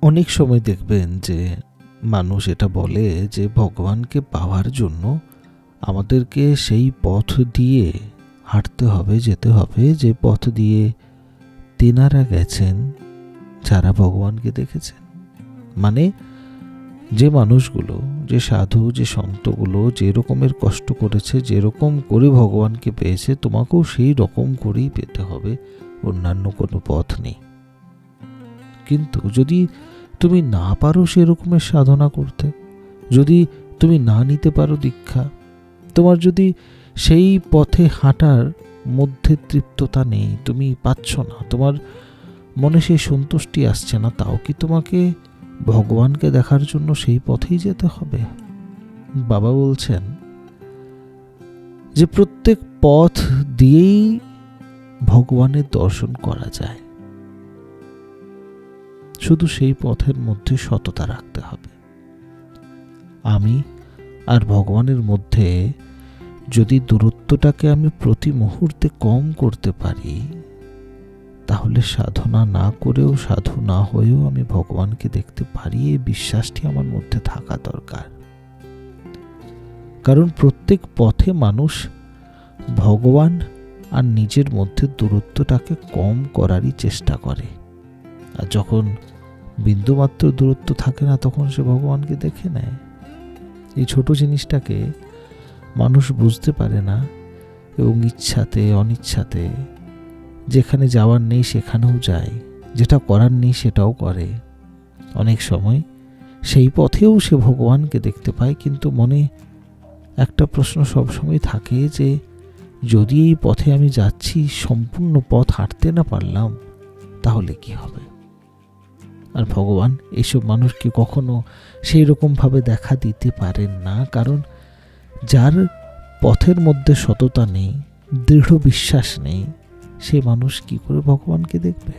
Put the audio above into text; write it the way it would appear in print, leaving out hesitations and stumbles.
অনেক সময় দেখবেন যে মানুষ এটা বলে যে ভগবানকে পাওয়ার জন্য আমাদেরকে সেই পথ দিয়ে হাঁটতে হবে, যেতে হবে যে পথ দিয়ে তেনারা গেছেন যারা ভগবানকে দেখেছেন। মানে যে মানুষগুলো, যে সাধু, যে সন্তগুলো যে রকমের কষ্ট করেছে, যেরকম করে ভগবানকে পেয়েছে, তোমাকেও সেই রকম করেই পেতে হবে, অন্যান্য কোনো পথ নেই। কিন্তু যদি তুমি না পারো সেরকমের সাধনা করতে, যদি তুমি না নিতে পারো দীক্ষা, তোমার যদি সেই পথে হাঁটার মধ্যে তৃপ্ততা নেই, তুমি পাচ্ছ না, তোমার মনে সেই সন্তুষ্টি আসছে না, তাও কি তোমাকে ভগবানকে দেখার জন্য সেই পথেই যেতে হবে? বাবা বলছেন যে প্রত্যেক পথ দিয়েই ভগবানের দর্শন করা যায়, শুধু সেই পথের মধ্যে সততা রাখতে হবে। আমি আর ভগবানের মধ্যে যদি দূরত্বটাকে আমি প্রতি মুহূর্তে কম করতে পারি, তাহলে সাধনা না করেও, সাধু না হয়েও আমি ভগবানকে দেখতে পারি, এই বিশ্বাসটি আমার মধ্যে থাকা দরকার। কারণ প্রত্যেক পথে মানুষ ভগবান আর নিজের মধ্যে দূরত্বটাকে কম করারই চেষ্টা করে। আর যখন বিন্দুমাত্র দূরত্ব থাকে না, তখন সে ভগবানকে দেখে নেয়। এই ছোট জিনিসটাকে মানুষ বুঝতে পারে না এবং ইচ্ছাতে অনিচ্ছাতে যেখানে যাওয়ার নেই সেখানেও যায়, যেটা করার নেই সেটাও করে। অনেক সময় সেই পথেও সে ভগবানকে দেখতে পায়, কিন্তু মনে একটা প্রশ্ন সবসময় থাকে যে যদি এই পথে আমি যাচ্ছি, সম্পূর্ণ পথ হাঁটতে না পারলাম, তাহলে কি হবে? আর ভগবান এইসব মানুষকে কখনো সেই রকমভাবে দেখা দিতে পারেন না, কারণ যার পথের মধ্যে সততা নেই, দৃঢ় বিশ্বাস নেই, সে মানুষ কি করে ভগবানকে দেখবে?